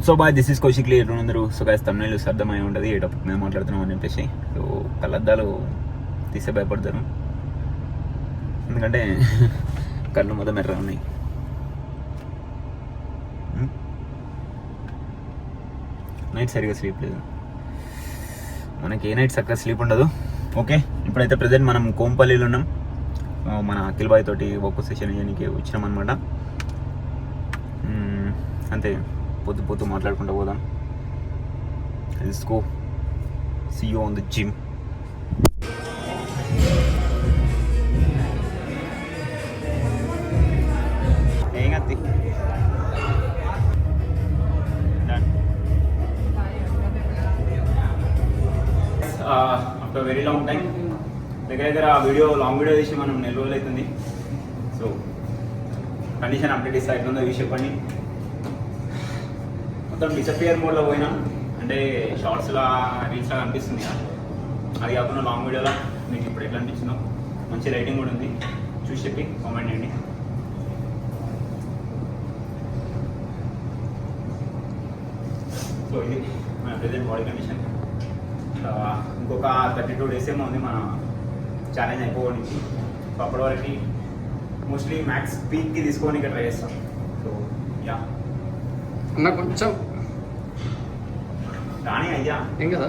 So bye, this is Kaushik లీ. అందరూ so guys తమిళ అర్థమై ఉంటుంది ఏ టాపిక్ మీద మాట్లాడుతున్నాం అని చెప్పేసి. సో కళ్ళద్దాలు తీసే భయపడతారు, ఎందుకంటే కళ్ళు మొత్తం ఎర్ర ఉన్నాయి. నైట్ సరిగా స్లీప్ లేదు మనకి, ఏ నైట్ చక్కగా స్లీప్ ఉండదు. ఓకే, ఇప్పుడైతే ప్రజెంట్ మనం కోంపల్లిలో ఉన్నాం. మన అఖిల్ బాయ్ తోటి ఒక్కో సెషన్ చేయడానికి వచ్చినాం అనమాట. అంతే, పొద్దు పొద్దు మాట్లాడుకుంటూ పోదాం. Let's go, see you on the gym. ఏం అత్తి ఆఫ్టర్ వెరీ లాంగ్ టైం, దగ్గర లాంగ్ వీడియో తీసి మనం నెల రోజులు అవుతుంది. సో కండిషన్ అప్డేట్ ఇస్తా, ఎట్లుందో చూసి చెప్పండి. మొత్తం డిసపియర్ మోడ్లో పోయినా, అంటే షార్ట్స్లా రీల్స్లా కనిపిస్తుంది కదా, అది కాకుండా లాంగ్ వీడియోలో మీకు ఇప్పుడు ఎట్లా అనిపించిందో. మంచి రైటింగ్ కూడా ఉంది, చూసి చెప్పి కామెంట్ చేయండి. సో ఇది మన ప్రెజెంట్ బాడీ కండిషన్. ఇంకొక 32 days ఏమో ఉంది మన ఛాలెంజ్ అయిపోవడానికి. సో అప్పటి వరకు మోస్ట్లీ మ్యాక్స్ పీక్కి తీసుకోవడానికి ట్రై చేస్తాం. సో యా అన్న కొంచెం కానీ అయ్యా ఏం కదా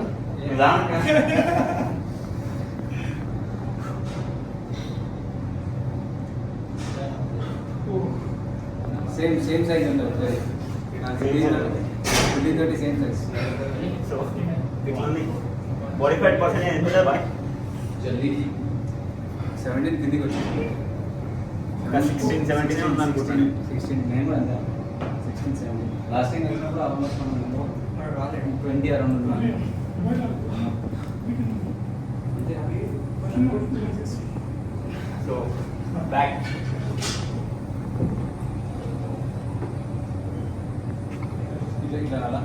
సేమ్ సైజ్ ఉంటుంది. Same size. సో ఇట్లుంది బాడీ ఫ్యాట్ పర్సెంటేజ్ ఎంత ఉంటుంది బాయ్? జల్దీ 17 కిందికి వచ్చింది. 16-17 ఉంది అనుకుంటాను. 16 నేను కూడా అంతే. 16-17 లాస్ట్ టైం వెళ్ళినప్పుడు ఆల్మోస్ట్ మనం 20 అరౌండ్ ఉన్నాం. సో బ్యాక్ ఇట్లా అలా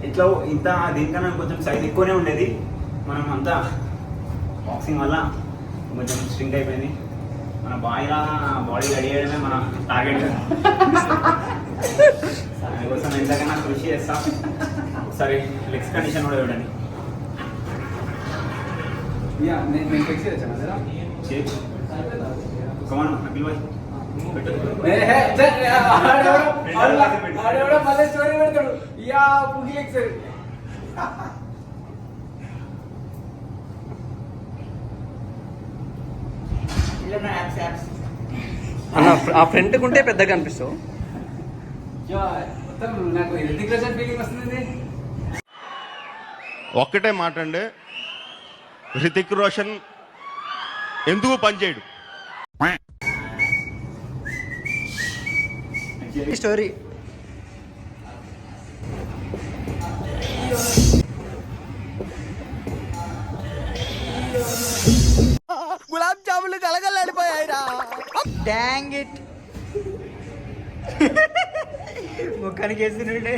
ఇట్లా ఇంత దీనికన్నా కొంచెం సైజ్ ఎక్కువనే ఉండేది. మనం అంతా బాక్సింగ్ వల్ల కొంచెం స్ట్రింక్ అయిపోయింది. మన బాగా బాడీ రెడీ చేయడమే మన టార్గెట్. దానికోసం ఎంతకన్నా కృషి చేస్తాం. ఒకసారి లెగ్స్ కండిషన్ కూడా చూడండి. నేను ఫిక్స్ చేశాను కదా. కమాన్ అఖిల్ భాయ్, స్టోరీ పెడతాడు. యా పుగిలేక్ సార్ అన్న ఆ ఫ్రంట్ కుంటే పెద్దగా అనిపిస్తావు. మొత్తం నాకు హృతిక్ రోషన్ ఫీలింగ్ వస్తుంది. ఒక్కటే మాట అండి, హృతిక్ రోషన్ ఎందుకు పనిచేయడు? స్టోరీ గులాబ్ జాములు కలగలాడిపోయాయిరా. డాంగ్ ఇట్, ముఖానికి వేసినండే.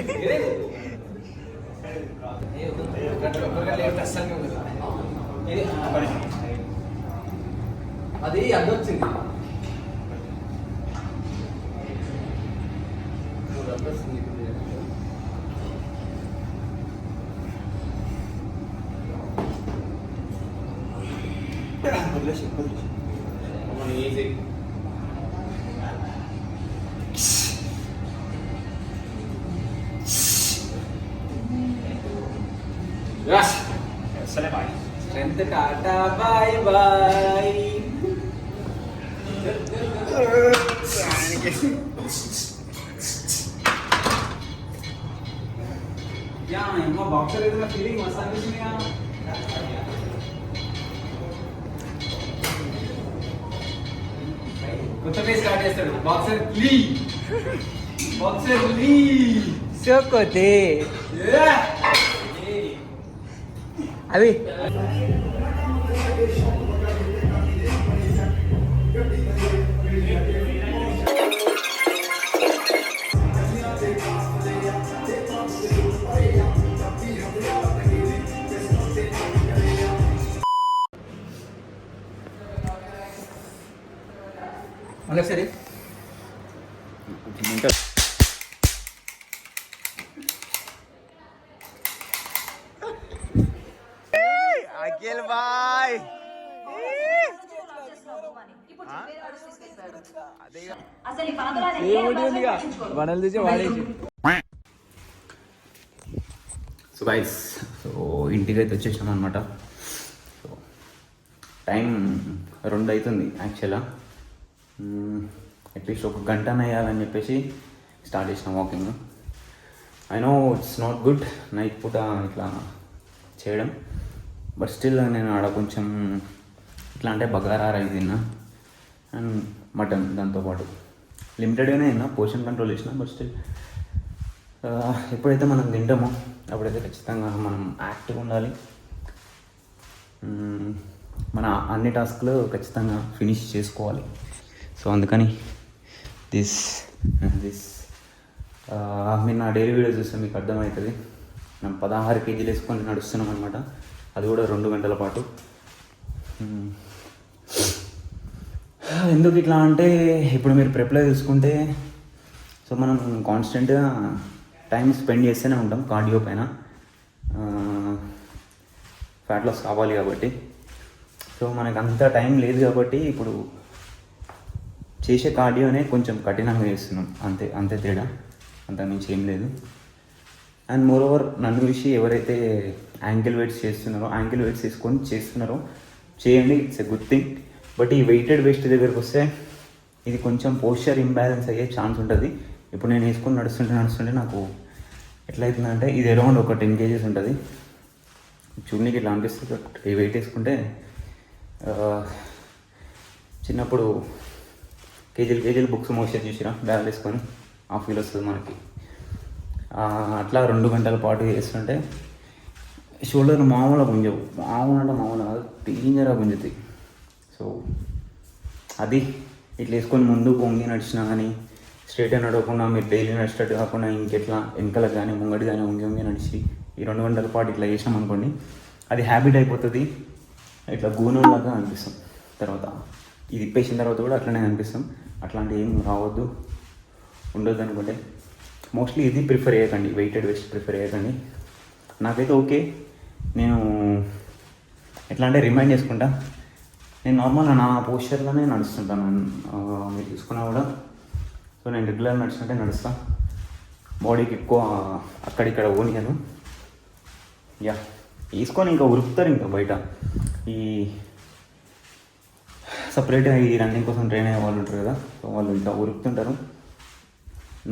అది అడ్డొచ్చింది. ఈజీ సరే బాయ్. స్ట్రెంత్ టాటా బాయ్ బాయ్. యా ఏమో బాక్సర్ ఏదైనా ఫీలింగ్ మస్తు అనిపిస్తుంది. కొత్త పేజ్ స్టార్ట్ చేస్తాడు. బాక్సర్ లీ, బాక్సర్ లీ సోకోతే అవి ఒకసారి ఇంకా అఖిల్ బాయ్ వనలు తీసి వాడేసి. సో గైస్, సో ఇంటికి అయితే వచ్చేసాం అనమాట. సో టైం 2 అవుతుంది యాక్చువల్గా. అట్లీస్ట్ 1 గంట వేయాలని చెప్పేసి స్టార్ట్ చేసిన walking. I know it's not good night పూట ఇట్లా చేయడం, బట్ స్టిల్ నేను ఆడ కొంచెం ఇట్లా అంటే బగారా రైస్ తిన్నా అండ్ మటన్, దాంతోపాటు లిమిటెడ్గానే తిన్నా, పోర్షన్ కంట్రోల్ చేసిన. బట్ స్టిల్ ఎప్పుడైతే మనం తింటామో అప్పుడైతే ఖచ్చితంగా మనం యాక్టివ్గా ఉండాలి. మన అన్ని టాస్క్లు ఖచ్చితంగా ఫినిష్ చేసుకోవాలి. సో అందుకని దిస్ మీరు నా డైలీ వీడియో చూస్తే మీకు అర్థమవుతుంది. మనం 16 కేజీలు వేసుకొని నడుస్తున్నాం అనమాట, అది కూడా 2 గంటల పాటు. ఎందుకు ఇట్లా అంటే, ఇప్పుడు మీరు ప్రిప్లై చూసుకుంటే, సో మనం కాన్స్టెంట్గా టైం స్పెండ్ చేస్తూనే ఉంటాం కార్డియో పైన, ఫ్యాట్ లాస్ కావాలి కాబట్టి. సో మనకు అంత టైం లేదు కాబట్టి ఇప్పుడు చేసే కార్డియోనే కొంచెం కఠినంగా చేస్తున్నాం, అంతే తేడా, అంత మించి ఏం లేదు. అండ్ మోర్ ఓవర్ నన్ను చూసి ఎవరైతే యాంకిల్ వెయిట్స్ చేస్తున్నారో, యాంకిల్ వెయిట్స్ తీసుకొని చేస్తున్నారో చేయండి, it's a good thing. But ఈ వెయిటెడ్ వేస్ట్ దగ్గరికి వస్తే ఇది కొంచెం పోస్చర్ ఇంబ్యాలెన్స్ అయ్యే ఛాన్స్ ఉంటుంది. ఇప్పుడు నేను వేసుకొని నడుస్తుంటే నాకు ఎట్లయితుందంటే, ఇది అరౌండ్ ఒక 10 kgs ఉంటుంది. చూడడానికి ఇట్లా అనిపిస్తుంది. ఈ వెయిట్ వేసుకుంటే చిన్నప్పుడు కేజీలు బుక్స్ మోసే చూసిరా బ్యాగ్ వేసుకొని, ఆ ఫీల్ వస్తుంది మనకి. అట్లా 2 గంటల పాటు చేస్తుంటే షోల్డర్ మామూలుగా గుంజవు, మామూలుగా డేంజర్గా గుంజుతాయి. సో అది ఇట్లా వేసుకొని ముందు పొంగి నడిచినా కానీ, స్ట్రైట్ నడవకుండా మీరు డైలీ నడిచేటట్టు కాకుండా ఇంకెట్లా వెనకలకు కానీ ముంగడి కానీ వంగి నడిచి ఈ 2 గంటల పాటు ఇట్లా చేసాం అనుకోండి, అది హ్యాబిట్ అయిపోతుంది. ఇట్లా గూనలాగా అనిపిస్తాం. తర్వాత ఇది ఇప్పేసిన తర్వాత కూడా అట్లనే అనిపిస్తాం. అట్లాంటి ఏం రావద్దు, ఉండొద్దు అనుకుంటే మోస్ట్లీ ఇది ప్రిఫర్ చేయకండి, వెయిటెడ్ వేస్ట్ ప్రిఫర్ చేయకండి. నాకైతే ఓకే, నేను ఎట్లా అంటే రిమైండ్ చేసుకుంటా, నేను నార్మల్గా నా పోస్చర్లోనే నడుస్తుంటాను. మీరు తీసుకున్నా కూడా, సో నేను రెగ్యులర్ నడిచినట్టే నడుస్తా, బాడీకి ఎక్కువ అక్కడిక్కడ ఓనియను. యా వేసుకొని ఇంకా ఉరుకుతారు ఇంకా బయట. ఈ సపరేట్గా ఈ రన్నింగ్ కోసం ట్రైన్ అయ్యే వాళ్ళు ఉంటారు కదా, సో వాళ్ళు ఇంకా ఉరుకుతుంటారు.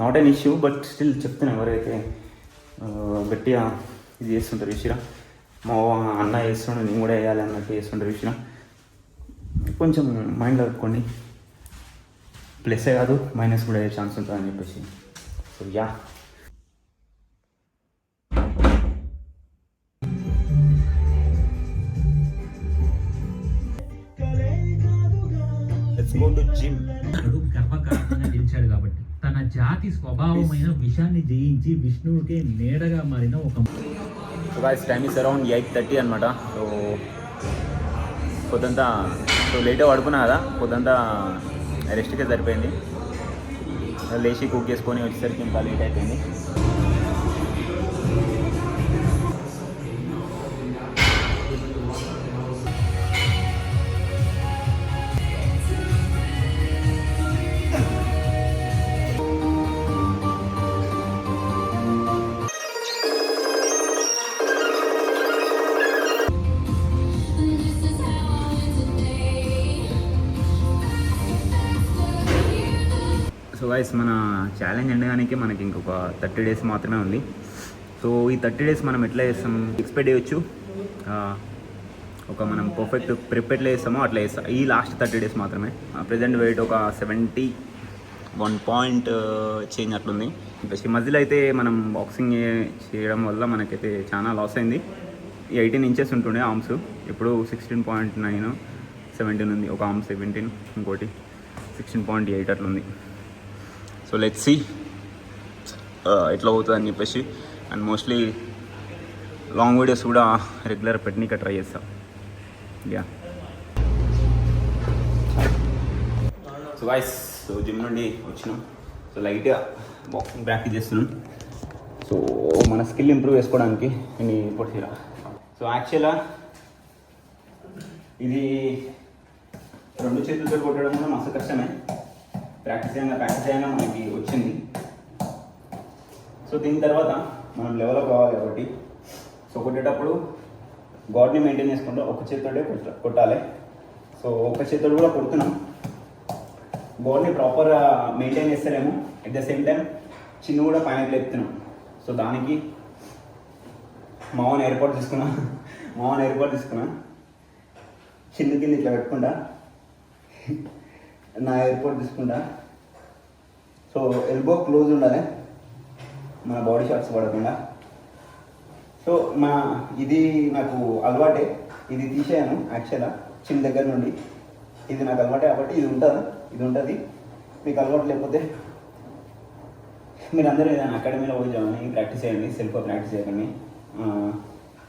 Not an issue, but still చెప్తున్నా, ఎవరైతే గట్టిగా ఇది చేస్తుంటారు విషయం, మా అన్న చేస్తుండే నేను కూడా వేయాలి అన్నట్టు చేస్తుంటారు విషయం, కొంచెం మైండ్లో పెట్టుకోండి. ప్లస్సే కాదు మైనస్ కూడా అయ్యే ఛాన్స్ ఉంటుంది అని చెప్పేసి. So yeah, let's go to gym. గర్వకారణంగా నిలిచాడు కాబట్టి తన జాతి స్వభావమైన విషాన్ని జయించి విష్ణువుకే నీడగా మారిన ఒక. So guys, time is around 8:30 అనమాట. సో పొద్దంతా లేట్గా పడుకున్నా కదా, పొద్దంతా రెస్ట్కే సరిపోయింది. లేచి కుక్ చేసుకొని వచ్చేసరికి ఇంకా లేట్ అయిపోయింది. సో గైస్, మన ఛాలెంజ్ ఎండగానికి మనకి ఇంకొక 30 days మాత్రమే ఉంది. సో ఈ 30 days మనం ఎట్లా చేస్తాం ఎక్స్పెక్ట్ చేయొచ్చు. ఒక మనం పర్ఫెక్ట్ ప్రిప్ ఎట్లా చేస్తామో అట్లా చేస్తాం ఈ లాస్ట్ 30 days మాత్రమే. ప్రెజెంట్ వెయిట్ ఒక 71 పాయింట్ చేంజ్ అట్లుంది. ఈ మధ్యలో అయితే మనం బాక్సింగ్ చేయడం వల్ల మనకైతే చాలా లాస్ అయింది. ఈ 18 inches ఉంటుండే ఆర్మ్స్, ఇప్పుడు 16.9, 17 ఉంది. ఒక ఆర్మ్ 17, ఇంకోటి 16.8 అట్లుంది. సో లెట్స్ సీ ఎట్లా అవుతుంది అని చెప్పేసి. అండ్ మోస్ట్లీ లాంగ్ వీడియోస్ కూడా రెగ్యులర్ పెట్టనీకి ట్రై చేస్తాం. Yeah, so guys, so gym నుండి వచ్చినాం. సో సో లైట్గా బాక్సింగ్ ప్రాక్టీస్ చేస్తున్నాను. సో మన స్కిల్ ఇంప్రూవ్ చేసుకోవడానికి నేను పొడిచిరా. సో యాక్చువల్గా ఇది 2 చేతులతో కొట్టడం కూడా మస్తు కష్టమే. ప్రాక్టీస్ అయినా మనకి వచ్చింది. సో దీని తర్వాత మనం లెవెల్అప్ కావాలి కాబట్టి సో కొట్టేటప్పుడు గాడ్ని మెయింటైన్ చేసుకుంటూ ఒక చేతితోటే కొట్టాలి. సో ఒక చేతితో కూడా కొడుతున్నాం. గాడ్ని ప్రాపర్ మెయింటైన్ చేస్తలేము. అట్ ద సేమ్ టైం చిన్న కూడా పైన లేపుతున్నాం. సో దానికి మామూలు ఏర్పాటు తీసుకున్నా. చిన్న కింద ఇట్లా పెట్టుకుంటా, నా ఎయిర్పోర్ట్ తీసుకుంటా. సో ఎల్బో క్లోజ్ ఉండాలి, మన బాడీ షాట్స్ పడకుండా. సో ఇది నాకు అలవాటే, ఇది తీసేయాను యాక్చువల్గా చిన్న దగ్గర నుండి. ఇది నాకు అలవాటే కాబట్టి ఇది ఉంటుంది. మీకు అలవాటు లేకపోతే మీరు అందరూ ఏదైనా అకాడమీలో పోయి జాయిన్ ప్రాక్టీస్ చేయండి. సెల్ఫ్గా ప్రాక్టీస్ చేయకండి.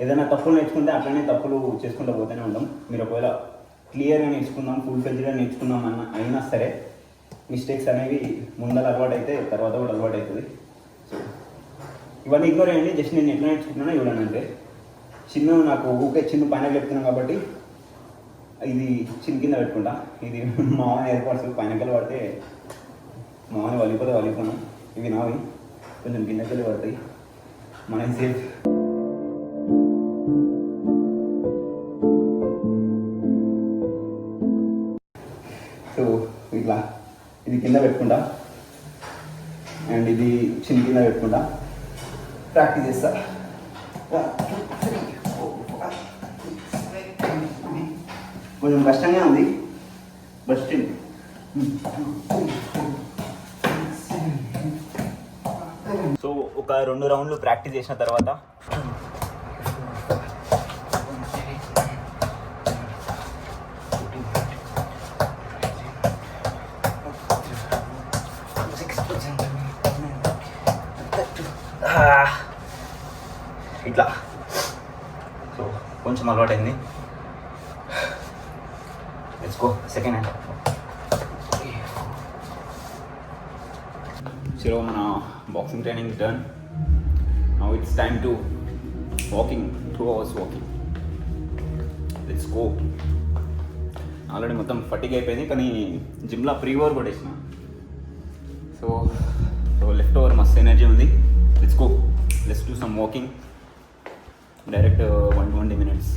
ఏదైనా తప్పులు నేర్చుకుంటే అట్లనే తప్పులు చేసుకుంటూ పోతూనే ఉంటాం. మీరు ఒకవేళ క్లియర్గా నేర్చుకుందాం, ఫుల్ ఫెల్జ్గా నేర్చుకుందాం అయినా సరే మిస్టేక్స్ అనేవి ముందర అలవాటు అయితే తర్వాత కూడా అలవాటు అవుతుంది. సో ఇవన్నీ ఇగ్నోర్ చేయండి. జస్ట్ నేను ఎట్లా నేర్చుకుంటున్నా చూడండి. అంటే నాకు చిన్న పైన చెప్తున్నాను కాబట్టి ఇది చిన్న కింద పెట్టుకుంటా. ఇది మామూలు ఏర్పాటు పైనకెళ్ళి పడితే మామూలు వలిపోను. ఇవి నావి కొంచెం కిందకెళ్ళి పడతాయి, మనకి సేఫ్. సో ఇట్లా ఇది కింద పెట్టుకుంటా అండ్ ఇది చిన్న కింద పెట్టుకుంటా ప్రాక్టీస్ చేస్తా. కొంచెం కష్టంగా ఉంది బట్ స్టిల్. సో ఒక 2 రౌండ్లు ప్రాక్టీస్ చేసిన తర్వాత ఇట్లా సో కొంచెం అలవాటైంది. Let's go second hand. So మన boxing training done. Now it's time to walking, 2 hours walking. Let's go. Already మొత్తం ఫటిక్ అయిపోయింది కానీ జిమ్లో ప్రీ-వర్క్ కొట్టేసిన. సో లెఫ్ట్ ఓవర్ మస్తు ఎనర్జీ ఉంది. Let's go, let's do some walking. Direct 120 minutes.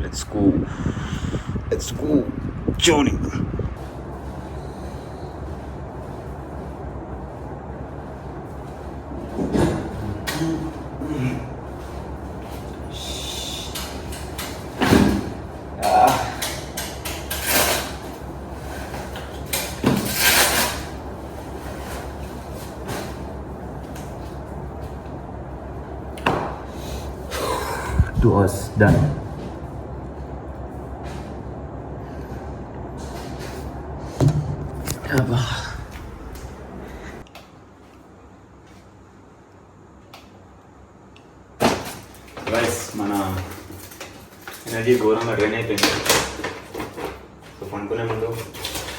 Let's go Johnny. To us done. Guys మన energy ఘోరంగా drain అయిపోయింది. సో పండుకునే ముందు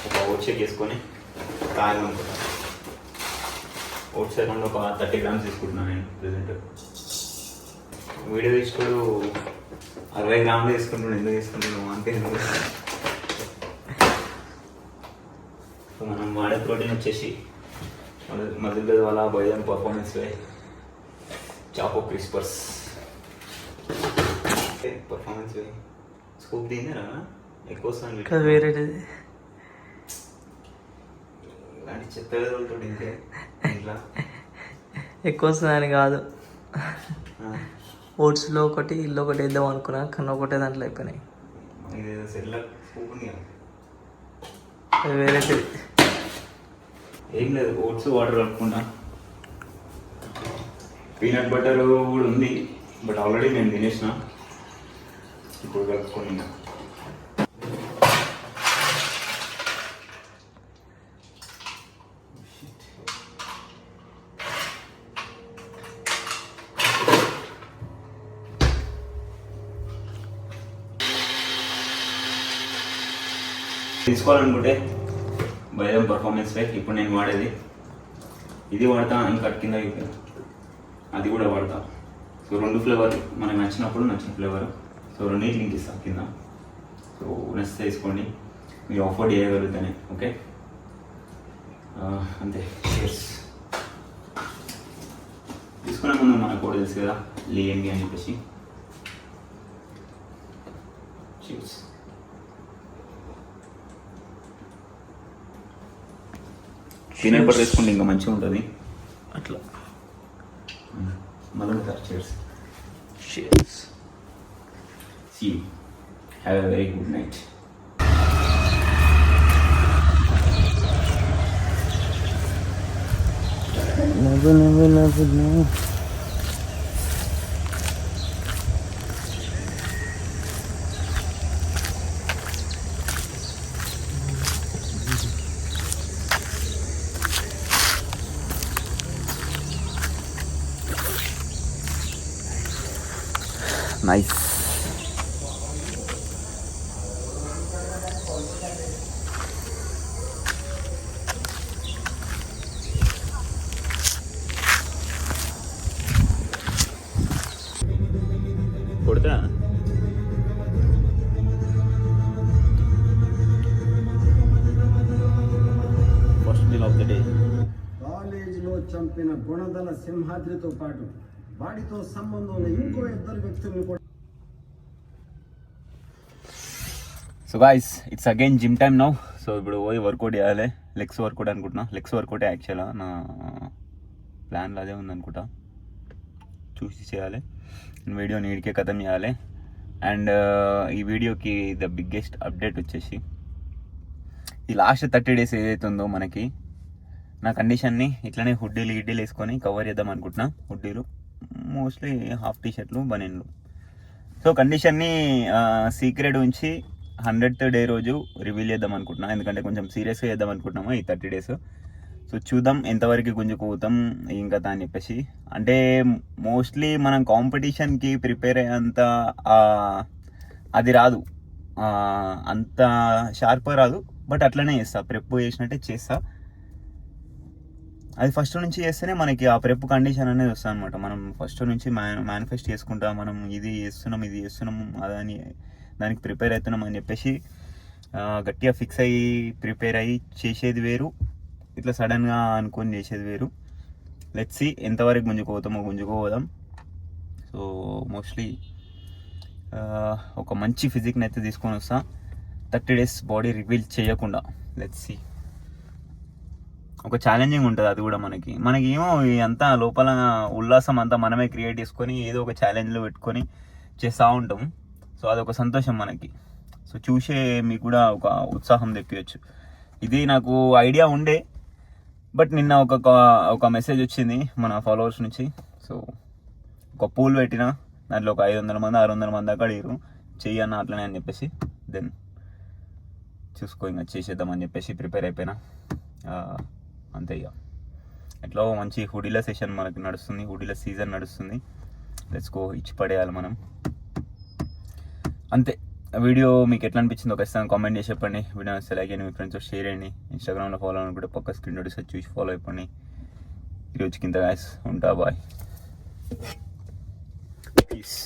ఒక ఓట్స్ షేక్ చేసుకొని తాగి అనుకుంటాను. ఓట్స్ అరౌండ్ ఒక 30 grams తీసుకుంటున్నాను నేను ప్రెజెంట్. వీడియో తీసుకుడు 60 grams తీసుకుంటున్నాను. ఎందుకు తీసుకుంటున్నాము అంటే సో మనం వాడే ప్రోటీన్ వచ్చేసి మజిల్ వల్ల బయోజన్ పర్ఫార్మెన్స్ వే చాపో క్రిస్పర్స్ పర్ఫార్మెన్స్ వే స్కూప్ తిన్నారా ఎక్కువ వస్తాను వేరే ఇలాంటి చెత్తతో తింటే ఇంట్లో ఎక్కువ వస్తుందని కాదు. ఓట్స్లో ఒకటి ఇల్లు ఒకటి వేద్దాం అనుకున్నా కానీ ఒకటే దాంట్లో అయిపోయినాయి. ఇది సెల్ల స్కూప్ ఉంది కదా, అది వేరే ఏం లేదు. ఓట్స్ వాటర్ కలుపుకుంటా. పీనట్ బటర్ కూడా ఉంది బట్ ఆల్రెడీ నేను తినేసిన. ఇప్పుడు కలుపుకొని తీసుకోవాలనుకుంటే బైదం పర్ఫార్మెన్స్ పై ఇప్పుడు నేను వాడేది ఇది వాడతా, ఇంకా కింద అది కూడా వాడతా. సో 2 ఫ్లేవర్ మనకు నచ్చిన ఫ్లేవర్. సో 2 లింక్ ఇస్తాను కింద. సో నచ్చితే తీసుకోండి, మీరు అఫోర్డ్ చేయగలుగుతానే. ఓకే, అంతే. షేర్స్ తీసుకునే ముందు మనకు కూడా తెలుసు కదా లేండి అని చెప్పేసి. షేర్స్. పీనట్ బటర్ వేసుకుంటే ఇంకా మంచిగా ఉంటుంది అట్లా. మళ్ళీ ఉంటారు. Shares. Shares. See you. Have a very good night. Never. Nice. కొడతా first meal of the day. కాలేజీలో చంపిన గుణదల సింహాద్రితో పాటు వాడితో సంబంధం ఉన్న ఇంకో 2 వ్యక్తులను కూడా. So guys, it's again gym time now. So ఇప్పుడు పోయి వర్కౌట్ చేయాలి. లెగ్స్ వర్కౌట్ అనుకుంటున్నా. లెగ్స్ వర్కౌట్ యాక్చువల్గా నా ప్లాన్లో అదే ఉందనుకుంటా. చూసి చేయాలి. వీడియో నీడికే ఖతం చేయాలి. అండ్ ఈ వీడియోకి ద బిగ్గెస్ట్ అప్డేట్ వచ్చేసి ఈ లాస్ట్ 30 days ఏదైతే ఉందో మనకి నా కండిషన్ని ఇట్లనే హుడ్డీలు వేసుకొని కవర్ చేద్దాం అనుకుంటున్నా. హుడ్డీలు మోస్ట్లీ హాఫ్ టీషర్ట్లు, బనీన్లు. సో కండిషన్ని సీక్రెట్ ఉంచి 100th day రోజు రివీల్ చేద్దాం అనుకుంటున్నా. ఎందుకంటే కొంచెం సీరియస్గా చేద్దాం అనుకుంటున్నాము ఈ 30 days. సో చూద్దాం ఎంతవరకు గుంజుకుపోతాం ఇంకా అని చెప్పేసి. అంటే మోస్ట్లీ మనం కాంపిటీషన్కి ప్రిపేర్ అయ్యేంత అది రాదు, అంత షార్ప్గా రాదు. బట్ అట్లనే చేస్తా, ప్రెప్ చేసినట్టే చేస్తా. అది ఫస్ట్ నుంచి చేస్తేనే మనకి ఆ ప్రెప్ కండిషన్ అనేది వస్తుంది అనమాట. మనం ఫస్ట్ నుంచి మేనిఫెస్ట్ చేసుకుంటా, మనం ఇది చేస్తున్నాం అదని దానికి ప్రిపేర్ అవుతున్నాం అని చెప్పేసి గట్టిగా ఫిక్స్ అయ్యి ప్రిపేర్ అయ్యి చేసేది వేరు, ఇట్లా సడన్గా అనుకొని చేసేది వేరు. లెట్స్ సీ ఎంతవరకు గుంజుకోపోదాం. సో మోస్ట్లీ ఒక మంచి ఫిజిక్ని అయితే తీసుకొని వస్తా 30 days బాడీ రివీల్ చేయకుండా. Let's see. ఒక ఛాలెంజింగ్ ఉంటుంది అది కూడా మనకి ఏమో అంతా లోపల ఉల్లాసం అంతా మనమే క్రియేట్ చేసుకొని ఏదో ఒక ఛాలెంజ్లో పెట్టుకొని చేస్తూ ఉంటాం. సో అదొక సంతోషం మనకి. సో చూసే మీకు కూడా ఒక ఉత్సాహం తెప్పించచ్చు. ఇది నాకు ఐడియా ఉండే, బట్ నిన్న ఒక మెసేజ్ వచ్చింది మన ఫాలోవర్స్ నుంచి. సో ఒక పూల్ పెట్టిన దాంట్లో ఒక 500 మంది 600 మంది దాకా అడిగారు చెయ్యన్న అట్లనే అని చెప్పేసి. దెన్ చూసుకో ఇంకా చేసేద్దామని చెప్పేసి ప్రిపేర్ అయిపోయినా. అంతే ఇక ఎట్లా మంచి హుడీల సెషన్ మనకి నడుస్తుంది, హుడీల సీజన్ నడుస్తుంది. లెట్స్ గో, ఇచ్చి పడేయాలి మనం అంతే. వీడియో మీకు ఎట్లా అనిపించిందో ఖచ్చితంగా కామెంట్ చేసి చెప్పండి. వీడియో నచ్చితే లైక్ చేయండి, మీ ఫ్రెండ్స్తో షేర్ చేయండి. ఇన్స్టాగ్రామ్లో ఫాలో అనుకుంటే పక్క స్క్రీన్ నోటీస్ చూసి ఫాలో అయిపోండి. ఈరోజుకి ఇంత గాయస్, ఉంటా, బాయ్, పీస్.